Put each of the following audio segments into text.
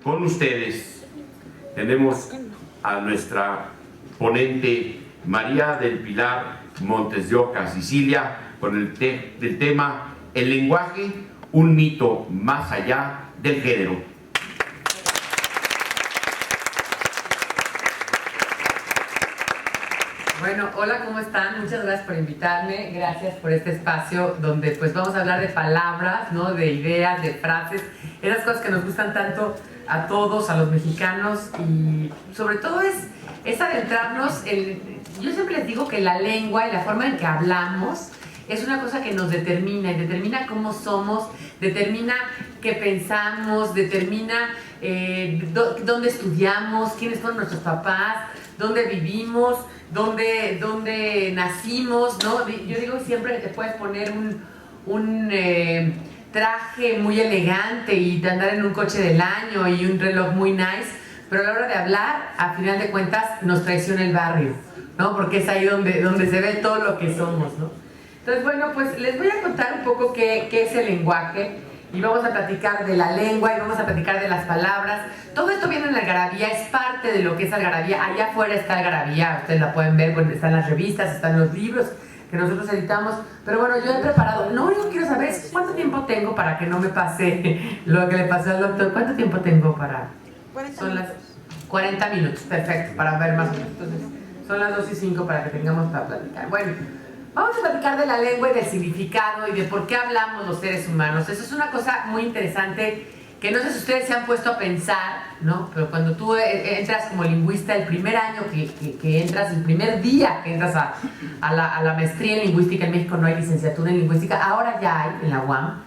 con ustedes tenemos a nuestra ponente María del Pilar Montes de Oca, Sicilia, con el tema El lenguaje, un mito más allá del género. Bueno, hola, ¿cómo están? Muchas gracias por invitarme, gracias por este espacio donde pues vamos a hablar de palabras, ¿no? De ideas, de frases, esas cosas que nos gustan tanto a todos, a los mexicanos, y sobre todo es adentrarnos yo siempre les digo que la lengua y la forma en que hablamos es una cosa que nos determina, y determina cómo somos, determina qué pensamos, determina dónde estudiamos, quiénes fueron nuestros papás, dónde vivimos, dónde nacimos, ¿no? Yo digo siempre que te puedes poner un traje muy elegante y andar en un coche del año y un reloj muy nice, pero a la hora de hablar, a final de cuentas, nos traiciona el barrio, ¿no? Porque es ahí donde se ve todo lo que somos, ¿no? Entonces, bueno, pues les voy a contar un poco qué es el lenguaje, y vamos a platicar de la lengua, y vamos a platicar de las palabras. Todo esto viene en la algarabía, es parte de lo que es algarabía. Allá afuera está algarabía, ustedes la pueden ver, bueno, están las revistas, están los libros que nosotros editamos. Pero bueno, yo he preparado, lo único que quiero saber es cuánto tiempo tengo para que no me pase lo que le pasó al doctor. ¿Cuánto tiempo tengo para...? 40 son minutos. las 40 minutos, perfecto, para ver más o menos. Entonces, son las 2:05 para que tengamos para platicar. Bueno, vamos a platicar de la lengua y del significado y de por qué hablamos los seres humanos. Eso es una cosa muy interesante que no sé si ustedes se han puesto a pensar, ¿no? Pero cuando tú entras como lingüista, el primer año que entras, el primer día que entras a la maestría en lingüística, en México no hay licenciatura en lingüística, ahora ya hay en la UAM.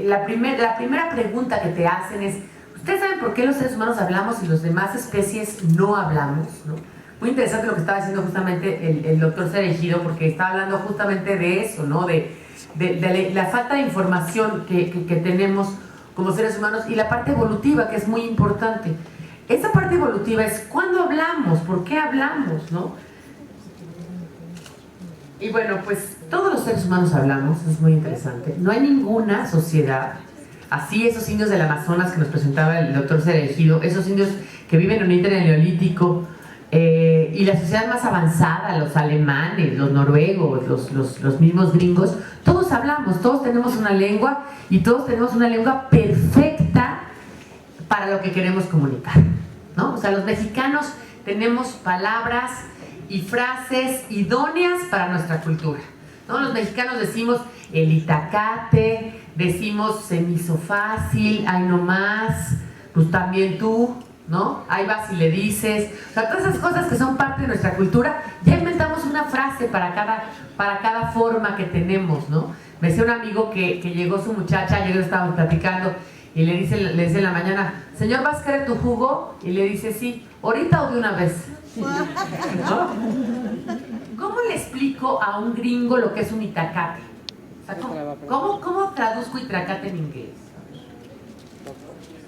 La primera pregunta que te hacen es, ¿ustedes saben por qué los seres humanos hablamos y los demás especies no hablamos, ¿no? Muy interesante lo que estaba diciendo justamente el doctor Cereijido, porque estaba hablando justamente de eso, ¿no? De la falta de información que tenemos como seres humanos, y la parte evolutiva, que es muy importante. Esa parte evolutiva es cuándo hablamos, por qué hablamos, ¿no? Y bueno, pues todos los seres humanos hablamos, es muy interesante. No hay ninguna sociedad, así esos indios del Amazonas que nos presentaba el doctor Cereijido, esos indios que viven en el Neolítico, y la sociedad más avanzada, los alemanes, los noruegos, los mismos gringos, todos hablamos, todos tenemos una lengua, y todos tenemos una lengua perfecta para lo que queremos comunicar, ¿no? O sea, los mexicanos tenemos palabras y frases idóneas para nuestra cultura, ¿no? Los mexicanos decimos el itacate, decimos se me hizo fácil, ay no más, pues también tú, ¿no? Ahí vas y le dices, o sea, todas esas cosas que son parte de nuestra cultura, ya inventamos una frase para cada forma que tenemos, ¿no? Me decía un amigo que llegó su muchacha, ayer estábamos platicando, y le dice en la mañana, señor, ¿vas a querer tu jugo? Y le dice, sí, ¿ahorita o de una vez? ¿No? ¿Cómo le explico a un gringo lo que es un itacate? O sea, ¿cómo traduzco itacate en inglés?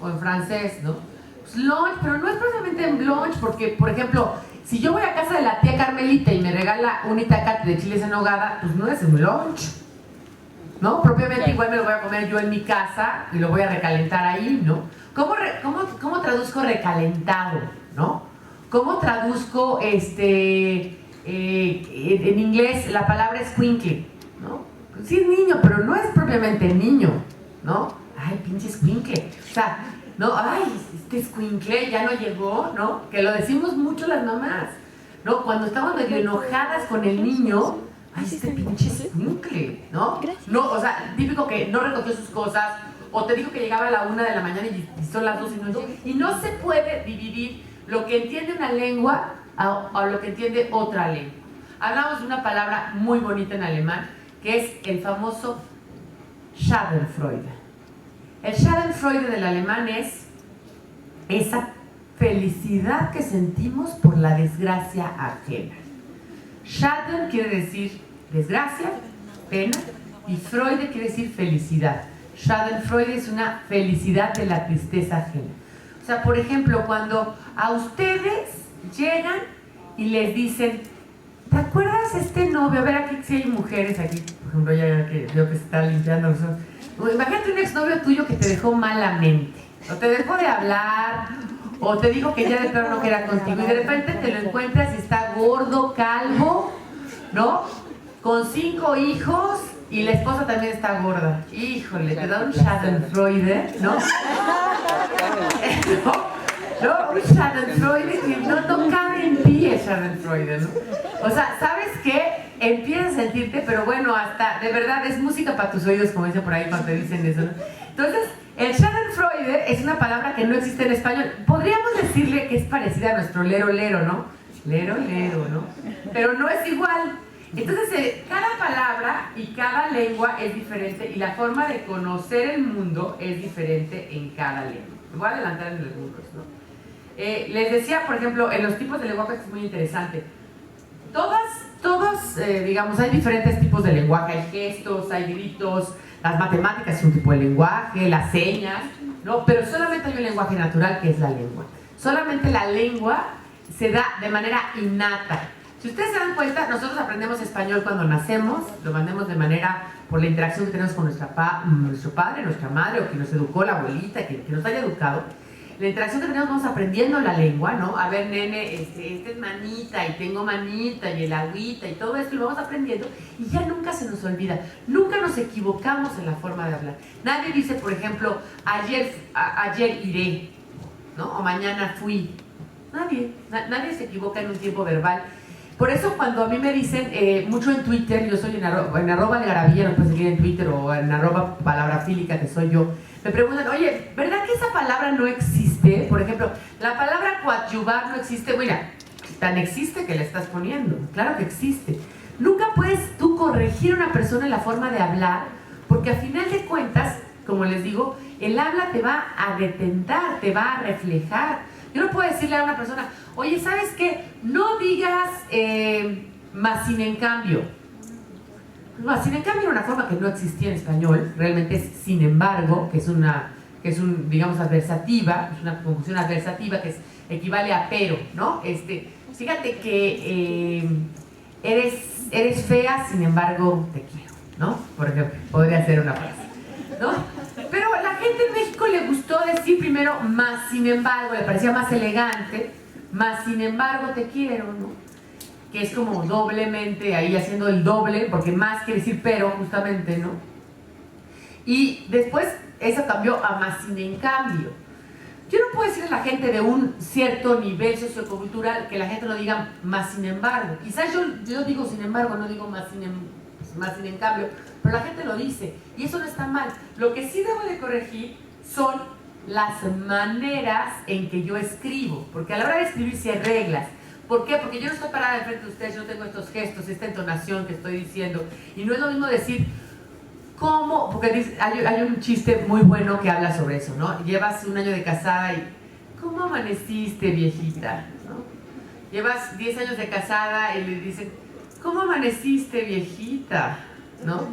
O en francés, ¿no? Lunch, pero no es precisamente en lunch, porque, por ejemplo, si yo voy a casa de la tía Carmelita y me regala un itacate de chiles en nogada, pues no es un lunch, ¿no? Propiamente igual me lo voy a comer yo en mi casa y lo voy a recalentar ahí, ¿no? ¿Cómo traduzco recalentado, ¿no? ¿Cómo traduzco en inglés la palabra squinkle, ¿no? Pues sí es niño, pero no es propiamente niño, ¿no? Ay, pinche squinkle, o sea, no, ay, este escuincle ya no llegó, ¿no? Que lo decimos mucho las mamás, ¿no? Cuando estamos medio enojadas con el niño, ay, este pinche escuincle, ¿no? No, o sea, típico que no recogió sus cosas, o te dijo que llegaba a la 1 de la mañana y son las 2 y no llegó. Y no se puede dividir lo que entiende una lengua a lo que entiende otra lengua. Hablamos de una palabra muy bonita en alemán, que es el famoso Schadenfreude. El Schadenfreude del alemán es esa felicidad que sentimos por la desgracia ajena. Schaden quiere decir desgracia, pena, y Freude quiere decir felicidad. Schadenfreude es una felicidad de la tristeza ajena. O sea, por ejemplo, cuando a ustedes llegan y les dicen, ¿te acuerdas este novio? A ver, aquí si hay mujeres aquí, por ejemplo, ya que veo que se está limpiando los ojos. Imagínate un exnovio tuyo que te dejó malamente, o te dejó de hablar, o te dijo que ya de plano no quería contigo, y de repente te lo encuentras y está gordo, calvo, ¿no? Con 5 hijos, y la esposa también está gorda. Híjole, te da un schadenfreude, ¿no? ¿No? Un schadenfreude que no cabe en ti el schadenfreude, ¿no? O sea, ¿sabes qué? Empiezas a sentirte, pero bueno, hasta, de verdad, es música para tus oídos, como dicen por ahí cuando te dicen eso, ¿no? Entonces, el schadenfreude es una palabra que no existe en español. Podríamos decirle que es parecida a nuestro lero, ¿no? Lero, ¿no? Pero no es igual. Entonces, cada palabra y cada lengua es diferente y la forma de conocer el mundo es diferente en cada lengua. Me voy a adelantar en algunos, ¿no? Les decía, por ejemplo, en los tipos de lenguaje es muy interesante. Todos, digamos, hay diferentes tipos de lenguaje. Hay gestos, hay gritos, las matemáticas es un tipo de lenguaje, las señas, ¿no? Pero solamente hay un lenguaje natural que es la lengua. Solamente la lengua se da de manera innata. Si ustedes se dan cuenta, nosotros aprendemos español cuando nacemos, lo mandemos de manera por la interacción que tenemos con nuestro padre, nuestra madre, o que nos educó la abuelita, que nos haya educado. La interacción que tenemos, vamos aprendiendo la lengua, ¿no? A ver, nene, este es manita, y tengo manita, y el agüita, y todo esto, y lo vamos aprendiendo, y ya nunca se nos olvida. Nunca nos equivocamos en la forma de hablar. Nadie dice, por ejemplo, ayer iré, ¿no? O mañana fui. Nadie se equivoca en un tiempo verbal. Por eso cuando a mí me dicen, mucho en Twitter, yo soy en arroba Algarabía, no puedes seguir en Twitter, o en arroba palabrafílica, que soy yo, me preguntan, oye, ¿verdad que esa palabra no existe? Por ejemplo, la palabra coadyuvar no existe. Mira, tan existe que la estás poniendo, claro que existe. Nunca puedes tú corregir a una persona en la forma de hablar, porque a final de cuentas, como les digo, el habla te va a detentar, te va a reflejar. Yo no puedo decirle a una persona, oye, ¿sabes qué? No digas más sin en cambio. Más sin en cambio era una forma que no existía en español, realmente es sin embargo, que es un, digamos, adversativa, es una conjunción adversativa que equivale a pero, ¿no? Fíjate que eres fea, sin embargo, te quiero, ¿no? Por ejemplo, podría ser una frase, ¿no? Pero a la gente en México le gustó decir primero más sin embargo, le parecía más elegante, más sin embargo te quiero, ¿no? Que es como doblemente, ahí haciendo el doble, porque más quiere decir pero, justamente, ¿no? Y después eso cambió a más sin en cambio. Yo no puedo decirle a la gente de un cierto nivel sociocultural que la gente no diga más sin embargo. Quizás yo digo sin embargo, no digo más sin en cambio, pero la gente lo dice, y eso no está mal. Lo que sí debo de corregir son las maneras en que yo escribo, porque a la hora de escribir sí hay reglas. ¿Por qué? Porque yo no estoy parada enfrente de ustedes, yo no tengo estos gestos, esta entonación que estoy diciendo, y no es lo mismo decir cómo, porque hay un chiste muy bueno que habla sobre eso, ¿no? Llevas 1 año de casada y ¿cómo amaneciste, viejita? ¿No? Llevas 10 años de casada y le dicen ¿cómo amaneciste, viejita? ¿No?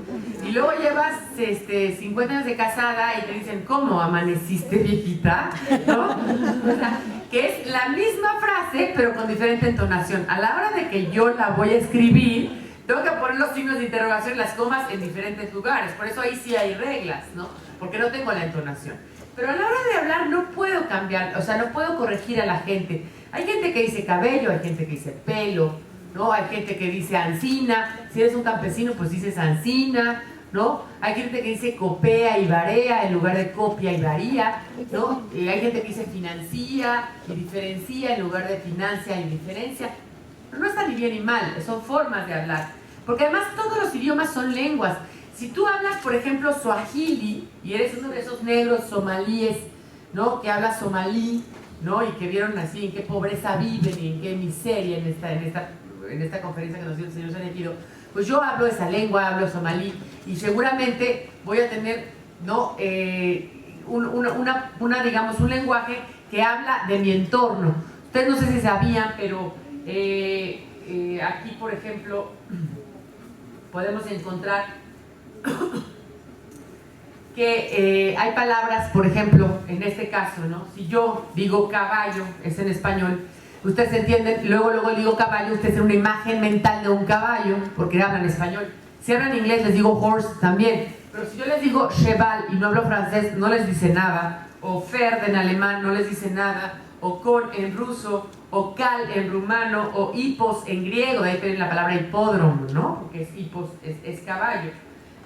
Y luego llevas 50 años de casada y te dicen ¿cómo amaneciste, viejita? ¿No? O sea, que es la misma frase pero con diferente entonación. A la hora de que yo la voy a escribir, tengo que poner los signos de interrogación, las comas en diferentes lugares. Por eso ahí sí hay reglas, ¿no? Porque no tengo la entonación. Pero a la hora de hablar no puedo cambiar, o sea, no puedo corregir a la gente. Hay gente que dice cabello, hay gente que dice pelo, ¿no? Hay gente que dice ancina. Si eres un campesino, pues dices ancina, ¿no? Hay gente que dice copea y varea en lugar de copia y varía, ¿no? Hay gente que dice financia y diferencia en lugar de financia y diferencia. Pero no está ni bien ni mal, son formas de hablar. Porque además todos los idiomas son lenguas. Si tú hablas, por ejemplo, suajili y eres uno de esos negros somalíes, ¿no? Que habla somalí, ¿no? Y que vieron así en qué pobreza viven y en qué miseria en esta conferencia que nos dio el señor Sanequido, pues yo hablo esa lengua, hablo somalí y seguramente voy a tener, ¿no? Digamos, un lenguaje que habla de mi entorno. Ustedes no sé si sabían, pero aquí, por ejemplo, podemos encontrar que hay palabras, por ejemplo, en este caso, ¿no? Si yo digo caballo, es en español, ustedes entienden, luego digo caballo, ustedes tienen una imagen mental de un caballo, porque hablan español. Si hablan inglés, les digo horse también. Pero si yo les digo cheval y no hablo francés, no les dice nada, o Ferd en alemán no les dice nada, o con en ruso, o cal en rumano, o hipos en griego, de ahí viene la palabra hipódromo, ¿no? Porque es hipos, es caballo.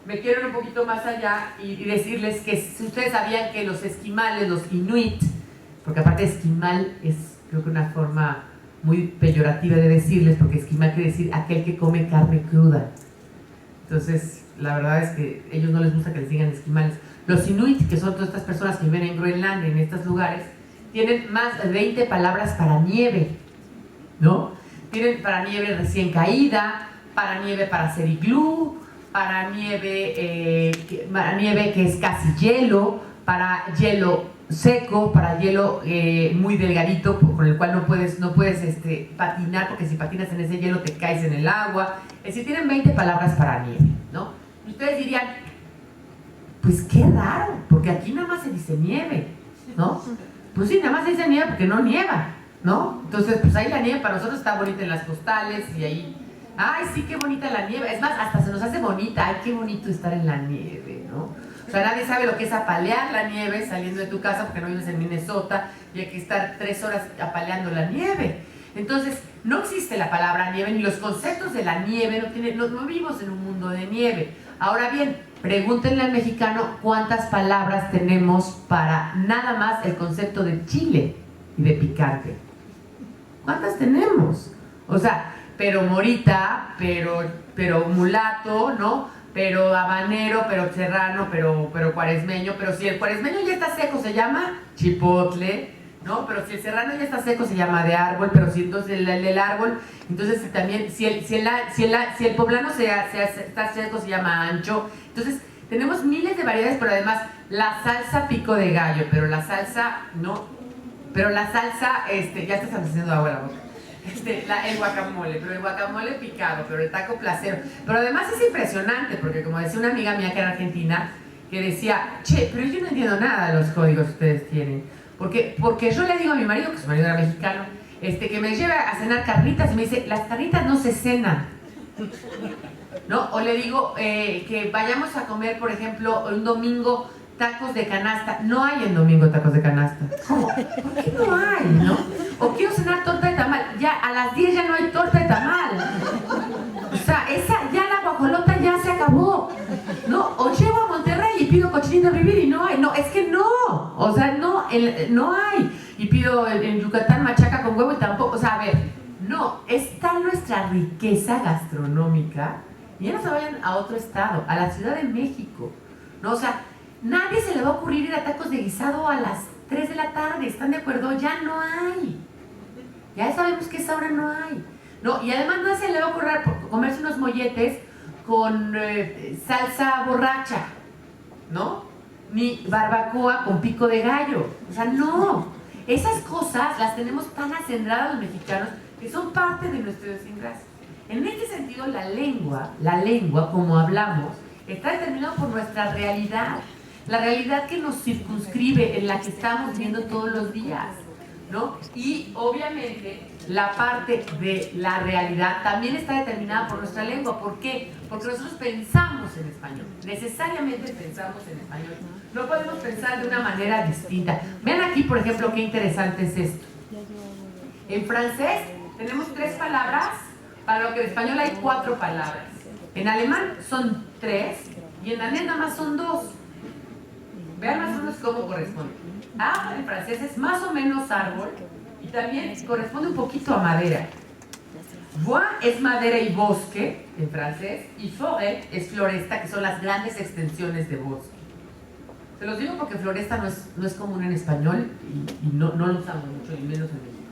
Me quiero ir un poquito más allá y decirles que si ustedes sabían que los esquimales, los inuit, porque aparte esquimal es creo que una forma muy peyorativa de decirles, porque esquimal quiere decir aquel que come carne cruda. Entonces, la verdad es que a ellos no les gusta que les digan esquimales. Los inuit, que son todas estas personas que viven en Groenlandia, en estos lugares, tienen más de 20 palabras para nieve, ¿no? Tienen para nieve recién caída, para nieve para hacer iglú, para nieve que es casi hielo, para hielo seco, para hielo muy delgadito, con el cual no puedes patinar, porque si patinas en ese hielo te caes en el agua. Es decir, tienen 20 palabras para nieve, ¿no? Y ustedes dirían, pues qué raro, porque aquí nada más se dice nieve, ¿no? Pues sí, nada más se dice nieve porque no nieva, ¿no? Entonces, pues ahí la nieve para nosotros está bonita en las postales y ahí, ay, sí, qué bonita la nieve. Es más, hasta se nos hace bonita, ay, qué bonito estar en la nieve, ¿no? O sea, nadie sabe lo que es apalear la nieve saliendo de tu casa porque no vives en Minnesota y hay que estar 3 horas apaleando la nieve. Entonces, no existe la palabra nieve ni los conceptos de la nieve, no vivimos en un mundo de nieve. Ahora bien, pregúntenle al mexicano cuántas palabras tenemos para nada más el concepto de chile y de picante. ¿Cuántas tenemos? O sea, pero morita, pero mulato, ¿no? Pero habanero, pero serrano, pero cuaresmeño. Pero si el cuaresmeño ya está seco se llama chipotle, ¿no? Pero si el serrano ya está seco se llama de árbol. Pero si entonces el del árbol, entonces también si el poblano está seco se llama ancho. Entonces tenemos miles de variedades, pero además la salsa pico de gallo, pero la salsa no, pero la salsa ya estás haciendo agua la boca. El guacamole, pero el guacamole picado, pero el taco placero. Pero además es impresionante, porque como decía una amiga mía que era argentina, que decía, che, pero yo no entiendo nada de los códigos que ustedes tienen. Porque yo le digo a mi marido, que su marido era mexicano, que me lleve a cenar carnitas y me dice, las carnitas no se cenan, ¿no? O le digo que vayamos a comer, por ejemplo, un domingo tacos de canasta. No hay en domingo tacos de canasta. ¿Cómo? ¿Por qué no hay, no? O quiero cenar torta de tamal. Ya a las 10 ya no hay torta de tamal. O sea, ya la guajolota ya se acabó, ¿no? O llego a Monterrey y pido cochinita pibil y no hay. No, es que no. O sea, no hay. Y pido en Yucatán machaca con huevo y tampoco. O sea, a ver, no. Está nuestra riqueza gastronómica. Y ya no se vayan a otro estado, a la Ciudad de México, ¿no? O sea, nadie se le va a ocurrir ir a tacos de guisado a las 3 de la tarde, ¿están de acuerdo? Ya no hay. Ya sabemos que esa hora no hay. No, y además no se le va a ocurrir comerse unos molletes con salsa borracha, ¿no? Ni barbacoa con pico de gallo. O sea, no. Esas cosas las tenemos tan acendradas los mexicanos que son parte de nuestra idiosincrasia. En este sentido, la lengua, como hablamos, está determinada por nuestra realidad. La realidad que nos circunscribe, en la que estamos viviendo todos los días, ¿no? Y obviamente la parte de la realidad también está determinada por nuestra lengua. ¿Por qué? Porque nosotros pensamos en español, necesariamente pensamos en español. No podemos pensar de una manera distinta. Vean aquí, por ejemplo, qué interesante es esto. En francés tenemos 3 palabras, para lo que en español hay 4 palabras. En alemán son 3 y en danés nada más son 2. Vean más o menos cómo corresponde. Arbre en francés es más o menos árbol y también corresponde un poquito a madera. Bois es madera y bosque en francés y forêt es floresta, que son las grandes extensiones de bosque. Se los digo porque floresta no es común en español y no lo usamos mucho, y menos en México.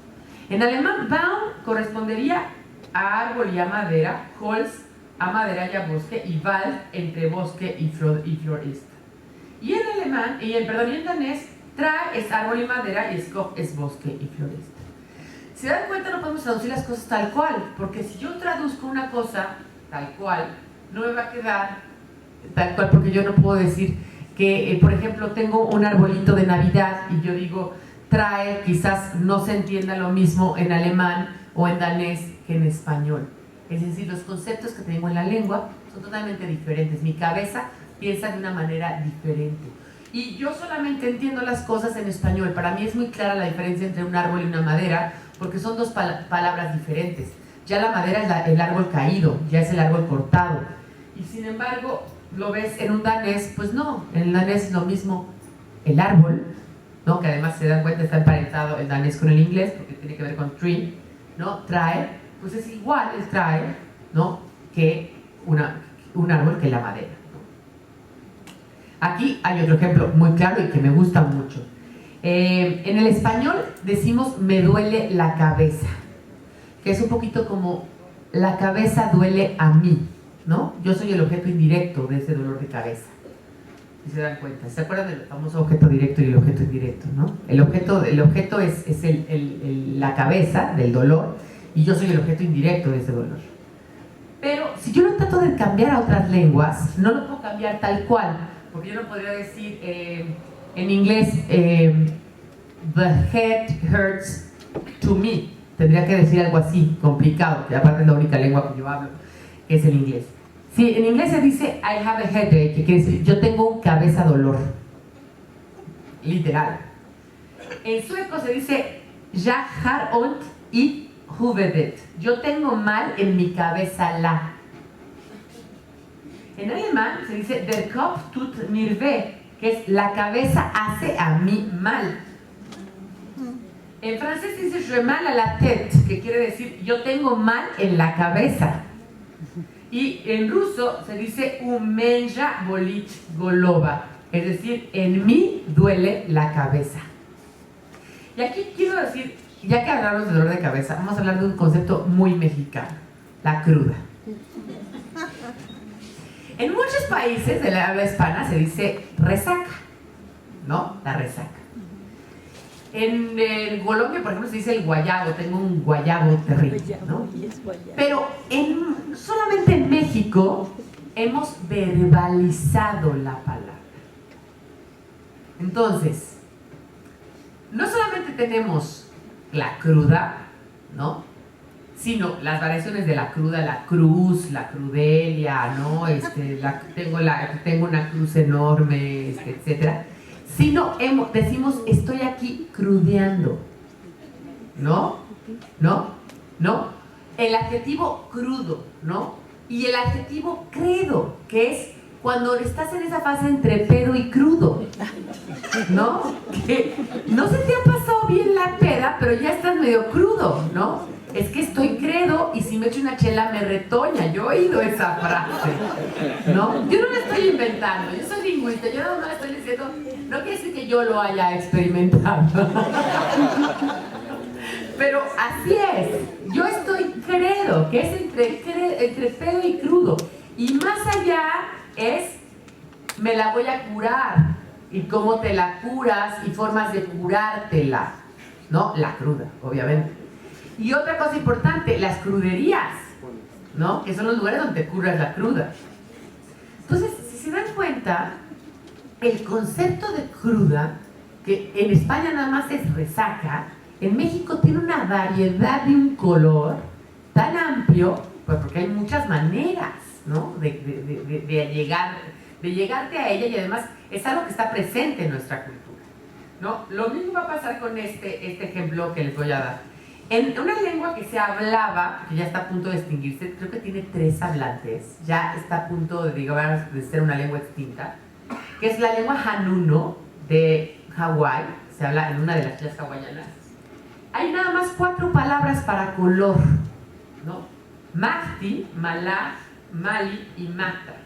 En alemán, Baum correspondería a árbol y a madera, Holz a madera y a bosque, y Wald entre bosque y floresta. Y en danés, Træ es árbol y madera y Skov es bosque y floresta. Si se dan cuenta, no podemos traducir las cosas tal cual, porque si yo traduzco una cosa tal cual, no me va a quedar tal cual, porque yo no puedo decir que, por ejemplo, tengo un arbolito de Navidad y yo digo Træ, quizás no se entienda lo mismo en alemán o en danés que en español. Es decir, los conceptos que tengo en la lengua son totalmente diferentes. Mi cabeza piensa de una manera diferente. Y yo solamente entiendo las cosas en español. Para mí es muy clara la diferencia entre un árbol y una madera, porque son dos palabras diferentes. Ya la madera es el árbol caído, ya es el árbol cortado. Y sin embargo, lo ves en un danés, pues no, en el danés es lo mismo el árbol, ¿no? Que además se dan cuenta está emparentado el danés con el inglés, porque tiene que ver con tree, ¿no? Trae, pues es igual el trae, ¿no? Que un árbol que la madera, ¿no? Aquí hay otro ejemplo muy claro y que me gusta mucho. En el español decimos me duele la cabeza, que es un poquito como la cabeza duele a mí, ¿no? Yo soy el objeto indirecto de ese dolor de cabeza. Si se dan cuenta, ¿se acuerdan del famoso objeto directo y el objeto indirecto, no? El objeto es la cabeza del dolor y yo soy el objeto indirecto de ese dolor. Pero si yo lo trato de cambiar a otras lenguas, no lo puedo cambiar tal cual, porque yo no podría decir en inglés the head hurts to me. Tendría que decir algo así, complicado, que aparte es la única lengua que yo hablo, que es el inglés. Sí, en inglés se dice I have a headache, que quiere decir yo tengo un cabeza dolor. Literal. En sueco se dice jag har ont i huvudet. Yo tengo mal en mi cabeza la. En alemán se dice der Kopf tut mir weh, que es la cabeza hace a mí mal. En francés se dice j'ai mal à la tête, que quiere decir yo tengo mal en la cabeza. Y en ruso se dice u menja bolit golova, es decir, en mí duele la cabeza. Y aquí quiero decir, ya que hablamos de dolor de cabeza, vamos a hablar de un concepto muy mexicano, la cruda. En muchos países de la habla hispana se dice resaca, ¿no? La resaca. En Colombia, por ejemplo, se dice el guayabo, tengo un guayabo terrible, ¿no? Pero solamente en México hemos verbalizado la palabra. Entonces, no solamente tenemos la cruda, ¿no? Sino las variaciones de la cruda, la cruz, la crudelia, ¿no? Tengo una cruz enorme, etcétera. Sino decimos estoy aquí crudeando, ¿no? El adjetivo crudo, ¿no? Y el adjetivo credo, que es cuando estás en esa fase entre pedo y crudo, ¿no? Que no se te ha pasado bien la peda, pero ya estás medio crudo, ¿no? Es que estoy credo y si me echo una chela me retoña. Yo he oído esa frase, ¿no? Yo no la estoy inventando, yo soy lingüista, yo no la estoy diciendo, no quiere decir que yo lo haya experimentado. Pero así es, yo estoy credo, que es entre pedo y crudo. Y más allá es, me la voy a curar. Y cómo te la curas y formas de curártela, ¿no? La cruda, obviamente. Y otra cosa importante, las cruderías, ¿no? Que son los lugares donde te curas la cruda. Entonces, si se dan cuenta, el concepto de cruda, que en España nada más es resaca, en México tiene una variedad de un color tan amplio, pues porque hay muchas maneras, ¿no? de llegarte a ella, y además es algo que está presente en nuestra cultura, ¿no? Lo mismo va a pasar con este ejemplo que les voy a dar. En una lengua que se hablaba, que ya está a punto de extinguirse, creo que tiene 3 hablantes, ya está a punto de ser una lengua extinta, que es la lengua Hanuno de Hawái, se habla en una de las islas hawaianas. Hay nada más 4 palabras para color, ¿no? Mahti, Malaj, Mali y Mata.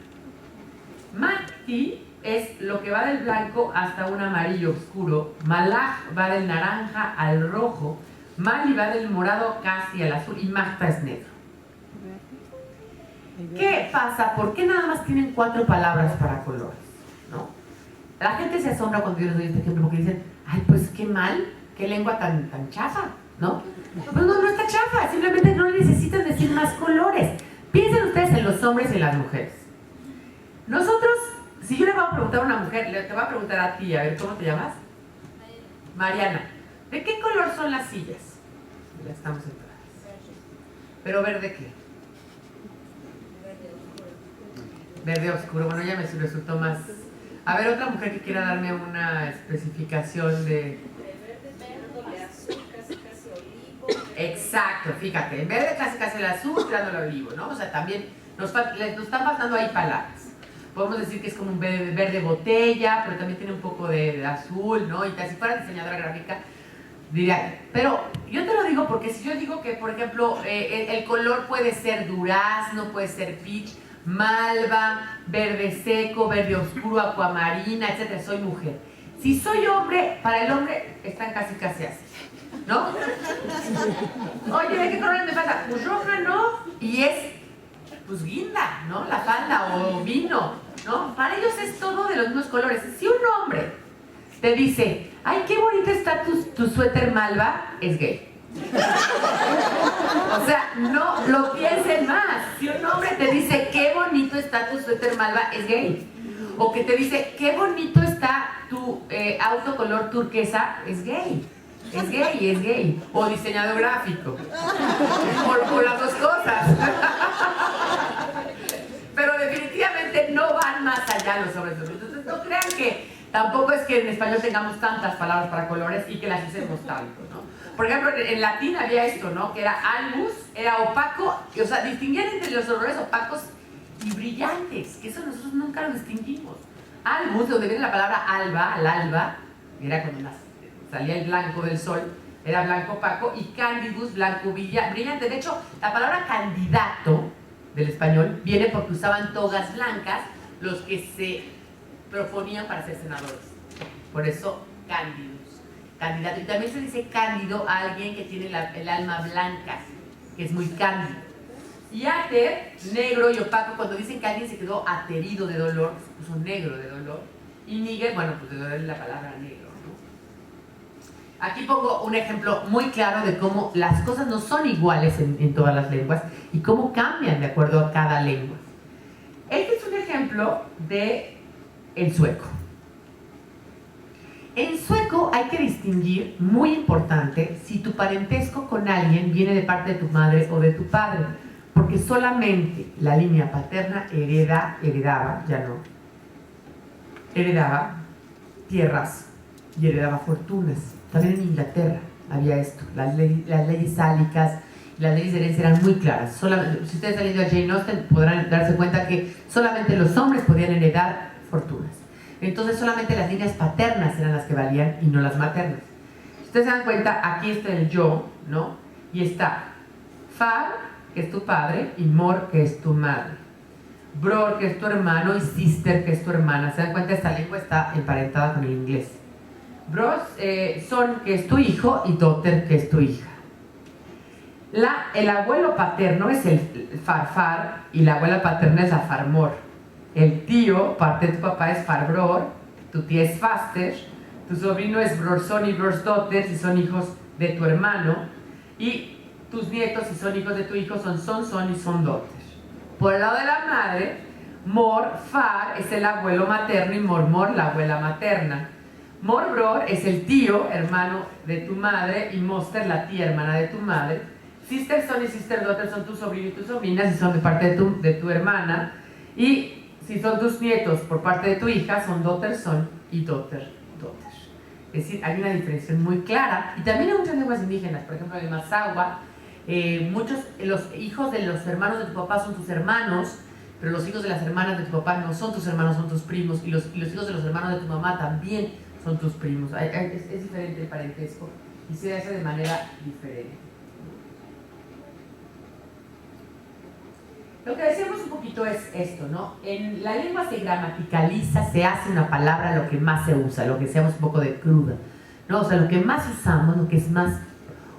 Mahti es lo que va del blanco hasta un amarillo oscuro, Malaj va del naranja al rojo, Mali va del morado casi al azul y Mata es negro. ¿Qué pasa? ¿Por qué nada más tienen 4 palabras para colores? ¿No? La gente se asombra cuando yo les doy este ejemplo porque dicen, ay, pues qué mal, qué lengua tan chafa, ¿no? Pues no está chafa, simplemente no necesitan decir más colores. Piensen ustedes en los hombres y las mujeres. Nosotros, si yo le voy a preguntar a una mujer, te voy a preguntar a ti, a ver, ¿cómo te llamas? Mariana. ¿De qué color son las sillas? Ya estamos sentadas. ¿Pero verde qué? Verde oscuro. Bueno, ya me resultó más A ver, otra mujer que quiera darme una especificación de... Exacto, fíjate, en verde casi el azul, tirándolo al olivo, ¿no? O sea, también nos están pasando ahí palabras. Podemos decir que es como un verde botella, pero también tiene un poco de azul, ¿no? Y si fuera diseñadora gráfica, diría, pero yo te lo digo porque si yo digo que, por ejemplo, el color puede ser durazno, puede ser peach, malva, verde seco, verde oscuro, acuamarina, etcétera, soy mujer. Si soy hombre, para el hombre están casi así, ¿no? Oye, ¿de qué color me pasa? Pues roja, ¿no? Y es, pues guinda, ¿no? La falda o vino, ¿no? Para ellos es todo de los mismos colores. Si un hombre te dice, ay, qué bonita está tu suéter malva, es gay. O sea, no lo piensen más. Si un hombre te dice, qué bonito está tu suéter malva, es gay. O que te dice, qué bonito está tu auto color turquesa, es gay. Es gay. O diseñador gráfico. Por las dos cosas. Pero definitivamente no van más allá los hombres. Entonces no crean que tampoco es que en español tengamos tantas palabras para colores y que las usemos tanto, ¿no? Por ejemplo, en latín había esto, ¿no? Que era albus, era opaco, o sea, distinguían entre los colores opacos y brillantes, que eso nosotros nunca lo distinguimos. Albus, de donde viene la palabra alba, al alba, era cuando salía el blanco del sol, era blanco opaco, y candidus, blanco brillante. De hecho, la palabra candidato del español viene porque usaban togas blancas los que se proponían para ser senadores. Por eso, candidus, candidato. Y también se dice cándido a alguien que tiene el alma blanca, que es muy cándido. Y ater, negro y opaco, cuando dicen que alguien se quedó aterido de dolor, se puso negro de dolor. Y níger, bueno, pues de dolor es la palabra negro, ¿no? Aquí pongo un ejemplo muy claro de cómo las cosas no son iguales en todas las lenguas y cómo cambian de acuerdo a cada lengua. Este es un ejemplo de el sueco. En sueco hay que distinguir, muy importante, si tu parentesco con alguien viene de parte de tu madre o de tu padre, porque solamente la línea paterna heredaba tierras y heredaba fortunas. También en Inglaterra había esto, las leyes sálicas, las leyes de herencia eran muy claras. Solamente, si ustedes han ido a Jane Austen podrán darse cuenta que solamente los hombres podían heredar fortunas. Entonces solamente las líneas paternas eran las que valían y no las maternas. Si ustedes se dan cuenta, aquí está el yo, ¿no? Y está far, que es tu padre, y mor, que es tu madre. Bror, que es tu hermano, y sister, que es tu hermana. Se dan cuenta, esta lengua está emparentada con el inglés. Bros, son, que es tu hijo, y daughter, que es tu hija. El abuelo paterno es el farfar, y la abuela paterna es la farmor. El tío, parte de tu papá, es farbror, tu tía es faster, tu sobrino es brorson y brorsdotter, si son hijos de tu hermano, y tus nietos, si son hijos de tu hijo, son son y son daughter. Por el lado de la madre, mor, far, es el abuelo materno, y mor, la abuela materna. Morbror es el tío, hermano de tu madre, y moster, la tía, hermana de tu madre. Sister son y sister daughter son tu sobrino y tu sobrina, si son de parte de tu hermana. Y si son tus nietos por parte de tu hija, son daughter son y daughter. Es decir, hay una diferencia muy clara. Y también hay muchas lenguas indígenas, por ejemplo, en Mazahua, los hijos de los hermanos de tu papá son tus hermanos, pero los hijos de las hermanas de tu papá no son tus hermanos, son tus primos, y los hijos de los hermanos de tu mamá también son tus primos. Es diferente el parentesco y se hace de manera diferente. Lo que decíamos un poquito es esto, ¿no? En la lengua se gramaticaliza, se hace una palabra lo que más se usa, lo que seamos un poco de cruda, ¿no? O sea, lo que más usamos, lo que es más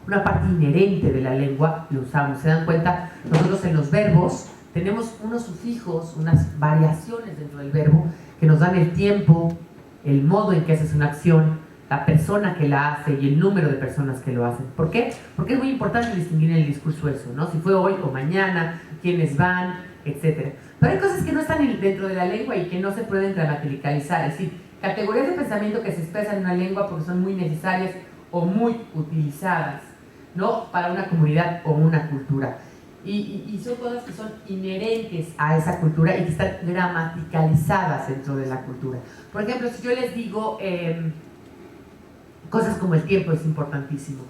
una parte inherente de la lengua, lo usamos. ¿Se dan cuenta? Nosotros en los verbos tenemos unos sufijos, unas variaciones dentro del verbo que nos dan el tiempo, el modo en que haces una acción, la persona que la hace y el número de personas que lo hacen. ¿Por qué? Porque es muy importante distinguir en el discurso eso, ¿no? Si fue hoy o mañana, quiénes van, etc. Pero hay cosas que no están dentro de la lengua y que no se pueden gramaticalizar, es decir, categorías de pensamiento que se expresan en una lengua porque son muy necesarias o muy utilizadas, ¿no? Para una comunidad o una cultura. y son cosas que son inherentes a esa cultura y que están gramaticalizadas dentro de la cultura. Por ejemplo, si yo les digo cosas como el tiempo es importantísimo.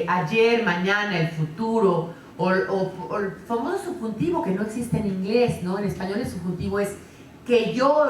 Ayer, mañana, el futuro, o el famoso subjuntivo que no existe en inglés, ¿no? En español el subjuntivo es que yo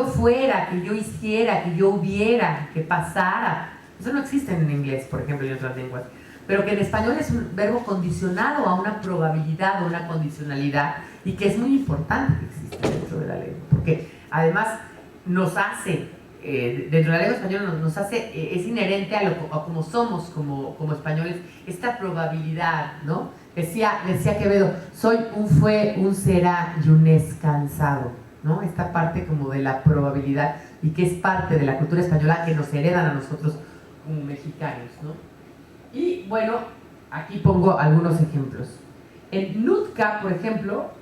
fuera, que yo hiciera, que yo hubiera, que pasara. Eso no existe en inglés, por ejemplo, y en otras lenguas. Pero que en español es un verbo condicionado a una probabilidad o una condicionalidad y que es muy importante que exista dentro de la lengua, porque además nos hace, dentro de la lengua española nos hace, es inherente a cómo somos como españoles, esta probabilidad, ¿no? Decía Quevedo, soy un fue, un será y un es cansado, ¿no? Esta parte como de la probabilidad y que es parte de la cultura española que nos heredan a nosotros como mexicanos, ¿no? Y bueno, aquí pongo algunos ejemplos. En Nutka, por ejemplo,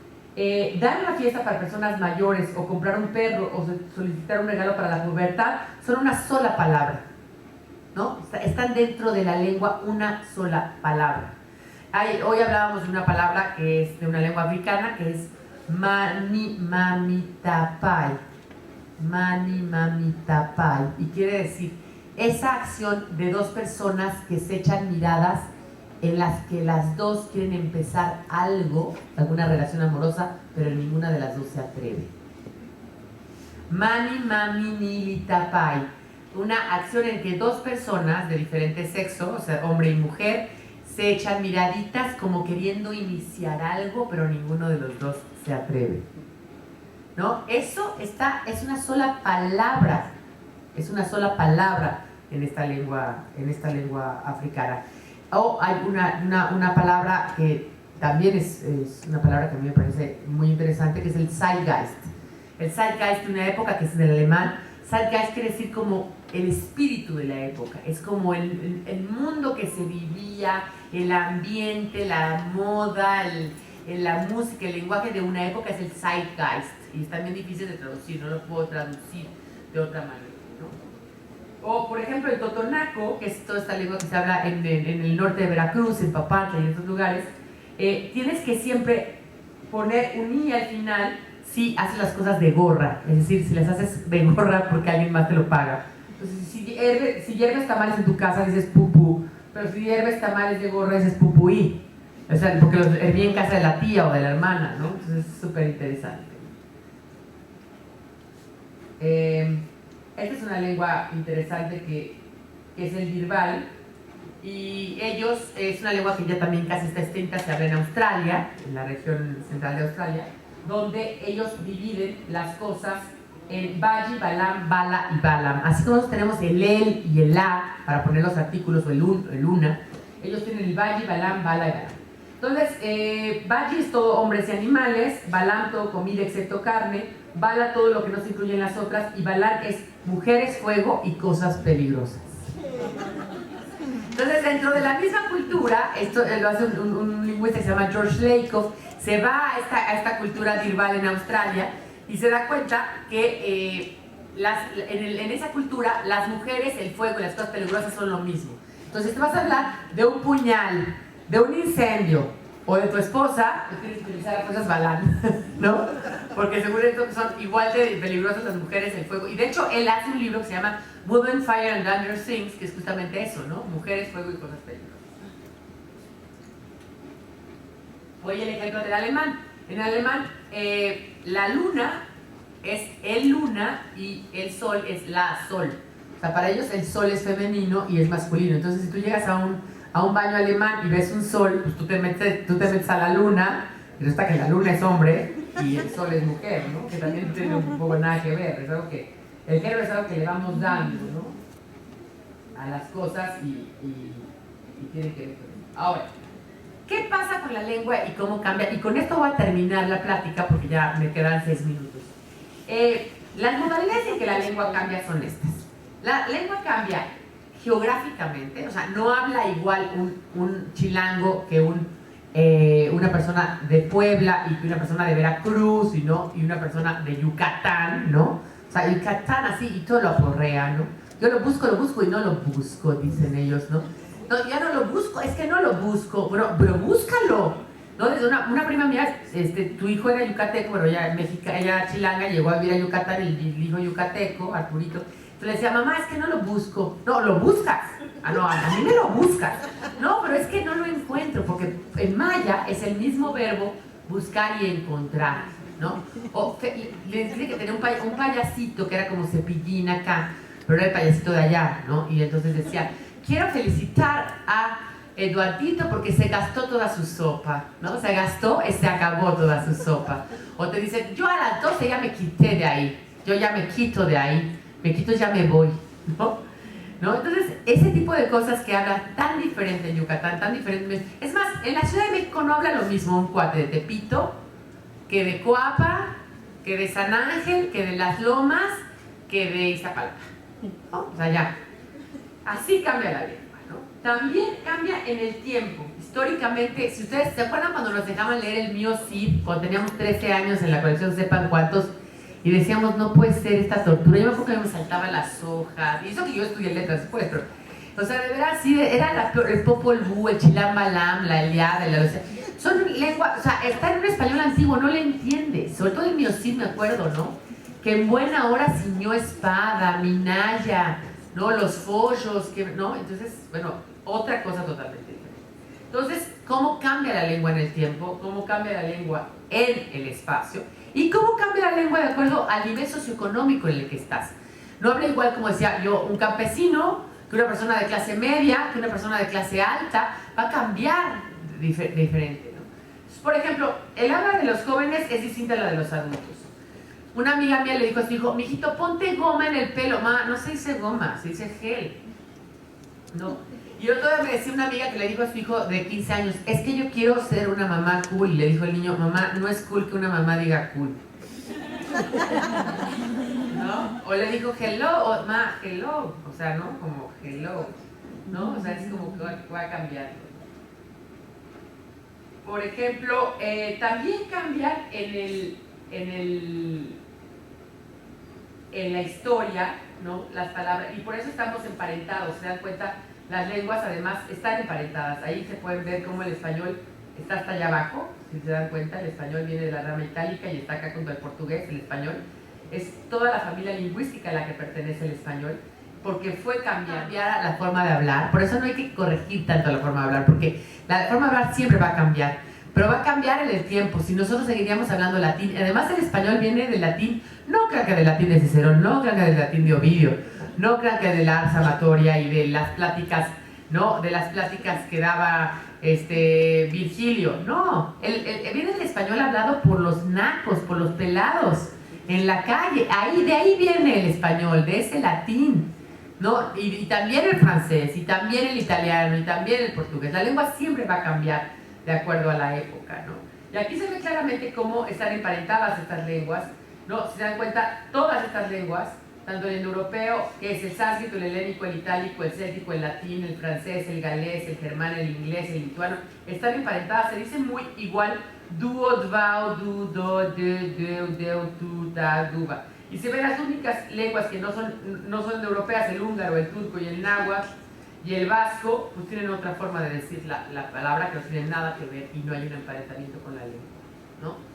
dar una fiesta para personas mayores o comprar un perro o solicitar un regalo para la pubertad son una sola palabra, ¿no? Están dentro de la lengua una sola palabra. Hoy hablábamos de una palabra que es de una lengua africana que es mani mamitapai. Mani mamitapai. Y quiere decir esa acción de dos personas que se echan miradas en las que las dos quieren empezar algo, alguna relación amorosa, pero ninguna de las dos se atreve. Mani mami nilitapai, una acción en que dos personas de diferente sexo, o sea, hombre y mujer, se echan miraditas como queriendo iniciar algo, pero ninguno de los dos se atreve, ¿no? Eso es una sola palabra, en esta lengua africana. O hay una palabra que también es una palabra que a mí me parece muy interesante, que es el Zeitgeist. El Zeitgeist de una época, que es del alemán. Zeitgeist quiere decir como el espíritu de la época, es como el mundo que se vivía, el ambiente, la moda, la música, el lenguaje de una época es el Zeitgeist, y es también difícil de traducir, no lo puedo traducir de otra manera, ¿no? O por ejemplo el totonaco, que es toda esta lengua que se habla en el norte de Veracruz, en Papantla y en otros lugares, tienes que siempre poner un i al final si haces las cosas de gorra, es decir, si las haces de gorra porque alguien más te lo paga. Entonces, si hierves tamales en tu casa dices pupú, pero si hierves tamales de gorra dices pupuí, o sea, porque los herví en casa de la tía o de la hermana, ¿no? Entonces es súper interesante. Esta es una lengua interesante que es el Dirbal, y ellos, es una lengua que ya también casi está extinta, se habla en Australia, en la región central de Australia, donde ellos dividen las cosas en Baji, Balam, Bala y Balam. Así como nosotros tenemos el él y el la para poner los artículos, o el una, ellos tienen el Baji, Balam, Bala y Balam. Entonces, Baji es todo hombres y animales, Balam todo comida excepto carne, Bala todo lo que no se incluye en las otras, y Balam es mujeres, fuego y cosas peligrosas. Entonces, dentro de la misma cultura, esto lo hace un lingüista que se llama George Lakoff, se va a esta cultura dirbal en Australia y se da cuenta que en esa cultura las mujeres, el fuego y las cosas peligrosas son lo mismo. Entonces, te vas a hablar de un puñal, de un incendio o de tu esposa, pues tienes que utilizar las cosas Balam, ¿no? Porque según esto son igual de peligrosas las mujeres, el fuego. Y de hecho, él hace un libro que se llama Women, Fire and Dangerous Things, que es justamente eso, ¿no? Mujeres, fuego y cosas peligrosas. Voy al ejemplo del alemán. En alemán, la luna es el luna y el sol es la sol. O sea, para ellos el sol es femenino y es masculino. Entonces, si tú llegas a un baño alemán y ves un sol, pues tú te metes a la luna, y resulta que la luna es hombre y el sol es mujer, ¿no? Que también tiene un poco nada que ver. Es algo que, el género es algo que le vamos dando, ¿no? A las cosas y tiene que ver con eso. Ahora, ¿qué pasa con la lengua y cómo cambia? Y con esto voy a terminar la plática porque ya me quedan 6 minutos. Las modalidades en que la lengua cambia son estas. La lengua cambia geográficamente, o sea, no habla igual un chilango que una persona de Puebla y que una persona de Veracruz, ¿no? Y una persona de Yucatán, ¿no? O sea, Yucatán así y todo lo aporrea, ¿no? Yo lo busco y no lo busco, dicen ellos, ¿no? No, ya no lo busco, es que no lo busco, pero búscalo. ¿no? Desde una prima mía, tu hijo era yucateco, pero ella chilanga, llegó a vivir a Yucatán, el hijo yucateco, Arturito. Entonces le decía, mamá, es que no lo busco. No, lo buscas. Ah, no, a mí me lo buscas. No, pero es que no lo encuentro, porque en maya es el mismo verbo buscar y encontrar, ¿no? Les dije que tenía un payasito que era como Cepillín acá, pero era el payasito de allá, ¿no? Y entonces decía, quiero felicitar a Eduardito porque se gastó toda su sopa, ¿no? Se gastó y se acabó toda su sopa. O te dicen, yo a las 12 ya me quité de ahí, yo ya me quito de ahí, me quito ya me voy, ¿no? Entonces, ese tipo de cosas que hablan tan diferente en Yucatán, tan diferente. Es más, en la Ciudad de México no habla lo mismo un cuate de Tepito que de Coapa, que de San Ángel, que de Las Lomas, que de Iztapalapa, ¿no? O sea, ya. Así cambia la lengua, ¿no? También cambia en el tiempo. Históricamente, si ustedes se acuerdan cuando nos dejaban leer el Mío Cid, cuando teníamos 13 años en la colección Sepan Cuántos, y decíamos, no puede ser esta tortura. Yo me acuerdo que me saltaba las hojas, y eso que yo estudié letras después, pero, o sea, de verdad, sí, era el Popol Vuh, el Chilambalam, la Eliada, son lenguas, o sea, está en un español antiguo, no le entiendes. Sobre todo el Mío Cid, me acuerdo, ¿no? Que en buena hora ciñó espada, minaya, ¿no? Los follos, ¿no? Entonces, bueno, otra cosa totalmente diferente. Entonces, ¿cómo cambia la lengua en el tiempo? ¿Cómo cambia la lengua en el espacio? ¿Y cómo cambia la lengua de acuerdo al nivel socioeconómico en el que estás? No habla igual, como decía yo, un campesino, que una persona de clase media, que una persona de clase alta, va a cambiar diferente, ¿no? Entonces, por ejemplo, el habla de los jóvenes es distinta a la de los adultos. Una amiga mía le dijo a su hijo, mijito, ponte goma en el pelo. Ma, no se dice goma, se dice gel, ¿no? Y otro día me decía una amiga que le dijo a su hijo de 15 años, es que yo quiero ser una mamá cool. Y le dijo el niño, mamá, no es cool que una mamá diga cool. ¿No? O le dijo hello, o ma, hello. O sea, ¿no? Como hello, ¿no? O sea, es como que va a cambiar. Por ejemplo, también cambian en la historia, ¿no? Las palabras, y por eso estamos emparentados, ¿se dan cuenta? Las lenguas además están emparentadas. Ahí se pueden ver cómo el español está hasta allá abajo, si se dan cuenta, el español viene de la rama itálica y está acá junto al portugués, el español. Es toda la familia lingüística a la que pertenece el español, porque fue cambiar la forma de hablar. Por eso no hay que corregir tanto la forma de hablar, porque la forma de hablar siempre va a cambiar, pero va a cambiar en el tiempo. Si nosotros seguiríamos hablando latín, además el español viene del latín, no crean que del latín de Cicerón, no crean que del latín de Ovidio, no crean que de la ars amatoria y de las pláticas, ¿no? De las pláticas que daba Virgilio, no, viene el español hablado por los nacos, por los pelados en la calle, de ahí viene el español, de ese latín, ¿no? Y también el francés, y también el italiano, y también el portugués. La lengua siempre va a cambiar de acuerdo a la época, ¿no? Y aquí se ve claramente cómo están emparentadas estas lenguas, ¿no? Si se dan cuenta, todas estas lenguas, tanto el europeo, que es el sánscrito, el helénico, el itálico, el céltico, el latín, el francés, el galés, el germán, el inglés, el lituano, están emparentadas, se dicen muy igual, duo, dvao, du, do, de, deu, deu, tu, da, duba. Y se ven las únicas lenguas que no son europeas, el húngaro, el turco y el náhuatl, y el vasco, pues tienen otra forma de decir la palabra que no tiene nada que ver y no hay un emparentamiento con la lengua, ¿no?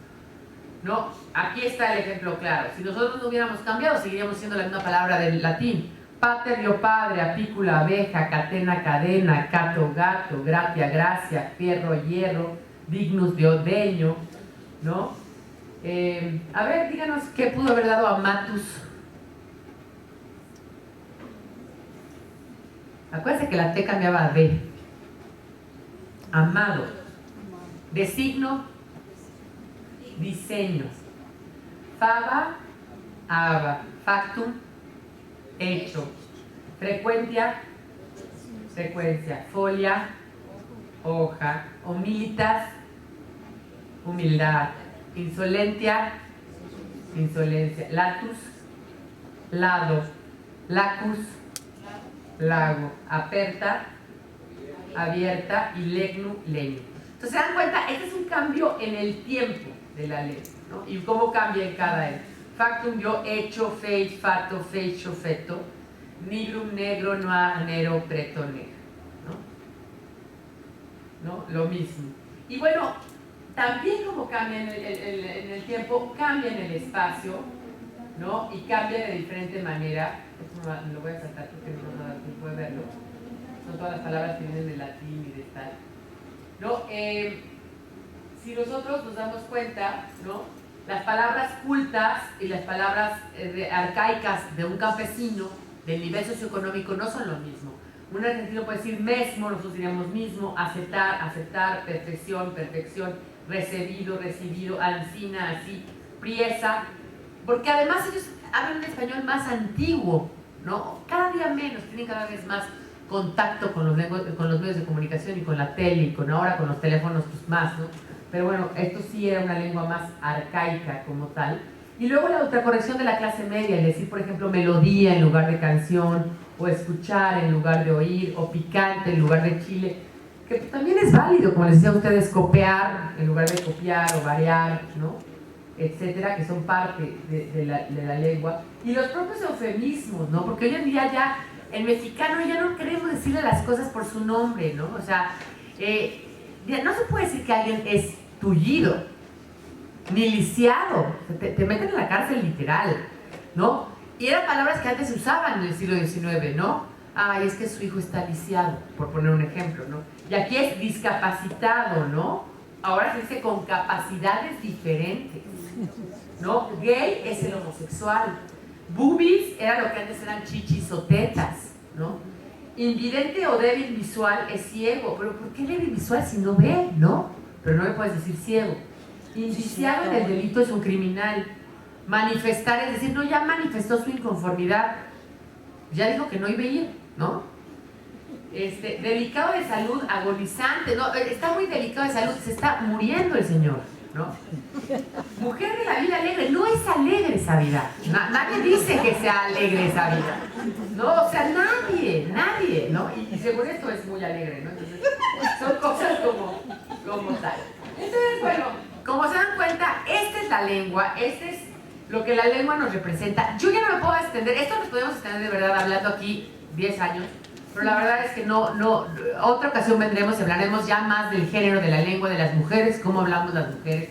No, aquí está el ejemplo claro. Si nosotros no hubiéramos cambiado, seguiríamos siendo la misma palabra del latín. Pater, dio padre, apícula, abeja, catena, cadena, cato, gato, gratia, gracia, fierro, hierro, dignus, deodeño, ¿no? A ver, díganos qué pudo haber dado amatus. Acuérdense que la T cambiaba a D. Amado. Designo, diseños. Faba, aba. Factum, hecho. Frecuencia, secuencia. Folia, hoja. Humilitas, humildad. Insolentia, insolencia. Latus, lado. Lacus, lago. Aperta, abierta. Y legnu, leño. Entonces, ¿se dan cuenta? Este es un cambio en el tiempo de la lengua, ¿no? Y cómo cambia en cada época. Factum, yo, hecho, feit, fato, fecho, feto. Nigrum, negro, noir, nero, preto, negro, ¿no? Lo mismo. Y bueno, también como cambia en el tiempo, cambia en el espacio, ¿no? Y cambia de diferente manera. Esto me lo voy a saltar porque no me da tiempo de verlo. Son todas las palabras que vienen de latín y de tal, ¿no? Si nosotros nos damos cuenta, ¿no? Las palabras cultas y las palabras arcaicas de un campesino del nivel socioeconómico no son lo mismo. Un argentino puede decir mesmo, nosotros diríamos mismo, aceptar, perfección, recibido, ansina, así, priesa, porque además ellos hablan un español más antiguo, ¿no? Cada día menos, tienen cada vez más contacto con los medios de comunicación y con la tele, y ahora con los teléfonos pues más, ¿no? Pero bueno, esto sí era una lengua más arcaica como tal. Y luego la ultracorrección de la clase media, es decir, por ejemplo, melodía en lugar de canción, o escuchar en lugar de oír, o picante en lugar de chile, que también es válido, como les decía a ustedes, copiar en lugar de copiar o variar, ¿no? Etcétera, que son parte de la lengua. Y los propios eufemismos, ¿no? Porque hoy en día ya, el mexicano ya no queremos decirle las cosas por su nombre, ¿no? O sea, ya no se puede decir que alguien es tullido, ni lisiado, te meten en la cárcel literal, ¿no? Y eran palabras que antes se usaban en el siglo XIX, ¿no? Ay, es que su hijo está lisiado, por poner un ejemplo, ¿no? Y aquí es discapacitado, ¿no? Ahora se dice con capacidades diferentes, ¿no? Gay es el homosexual. Boobies era lo que antes eran chichis o tetas, ¿no? Invidente o débil visual es ciego. ¿Pero por qué débil visual si no ve, no? Pero no le puedes decir ciego. Indiciado en el delito es un criminal. Manifestar es decir, no, ya manifestó su inconformidad. Ya dijo que no iba a ir, ¿no? Delicado de salud, agonizante, ¿no? Está muy delicado de salud, se está muriendo el señor, ¿no? Mujer de la vida alegre, no es alegre esa vida. Nadie dice que sea alegre esa vida. No, o sea, nadie, ¿no? Y según esto es muy alegre, ¿no? Entonces, son cosas como tal. Entonces, bueno, como se dan cuenta, esta es la lengua, este es lo que la lengua nos representa. Yo ya no me puedo extender, esto nos podemos extender de verdad hablando aquí 10 años, pero la verdad es que no, otra ocasión vendremos y hablaremos ya más del género de la lengua, de las mujeres, cómo hablamos las mujeres,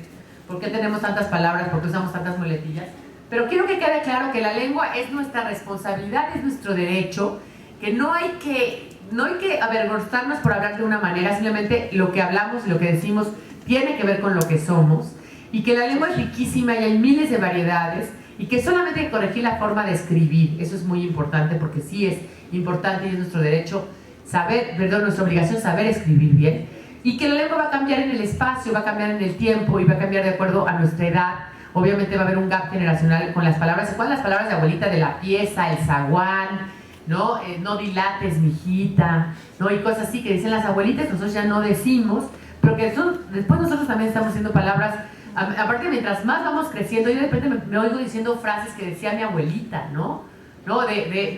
por qué tenemos tantas palabras, por qué usamos tantas muletillas. Pero quiero que quede claro que la lengua es nuestra responsabilidad, es nuestro derecho, que no hay que avergonzarnos por hablar de una manera, simplemente lo que hablamos y lo que decimos tiene que ver con lo que somos, y que la lengua es riquísima y hay miles de variedades, y que solamente hay que corregir la forma de escribir. Eso es muy importante, porque sí es importante y es nuestro derecho nuestra obligación saber escribir bien, y que la lengua va a cambiar en el espacio, va a cambiar en el tiempo y va a cambiar de acuerdo a nuestra edad. Obviamente va a haber un gap generacional con las palabras. ¿Se acuerdan las palabras de abuelita de la pieza, el zaguán, ¿no? No dilates, mijita, ¿no? Y cosas así que dicen las abuelitas, nosotros ya no decimos, pero que después nosotros también estamos haciendo palabras. Aparte, mientras más vamos creciendo, yo de repente me oigo diciendo frases que decía mi abuelita, ¿no? No,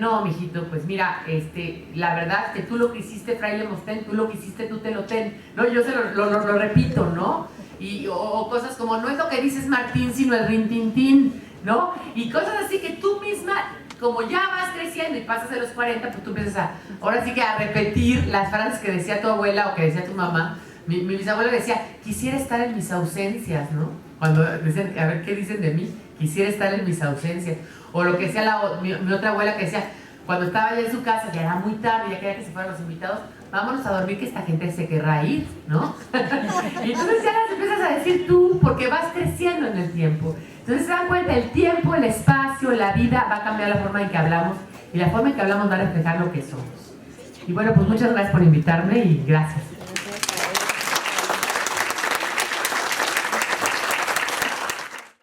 no, mijito, pues mira, la verdad es que tú lo que hiciste, fraile Mostén, tú lo que hiciste, tú te lo ten, ¿no? Yo se lo repito, ¿no? O cosas como, no es lo que dices Martín, sino el rintintín, ¿no? Y cosas así que tú misma, como ya vas creciendo y pasas de los 40, pues tú empiezas ahora sí que a repetir las frases que decía tu abuela o que decía tu mamá. Mi bisabuela decía, quisiera estar en mis ausencias, ¿no? Cuando decían, a ver, ¿qué dicen de mí? Quisiera estar en mis ausencias. O lo que decía mi otra abuela, que decía, cuando estaba ya en su casa, ya era muy tarde, ya quería que se fueran los invitados, vámonos a dormir que esta gente se querrá ir, ¿no? Y entonces ya las empiezas a decir tú, porque vas creciendo en el tiempo. Entonces se dan cuenta, el tiempo, el espacio, la vida va a cambiar la forma en que hablamos, y la forma en que hablamos va a reflejar lo que somos. Y bueno, pues muchas gracias por invitarme y gracias.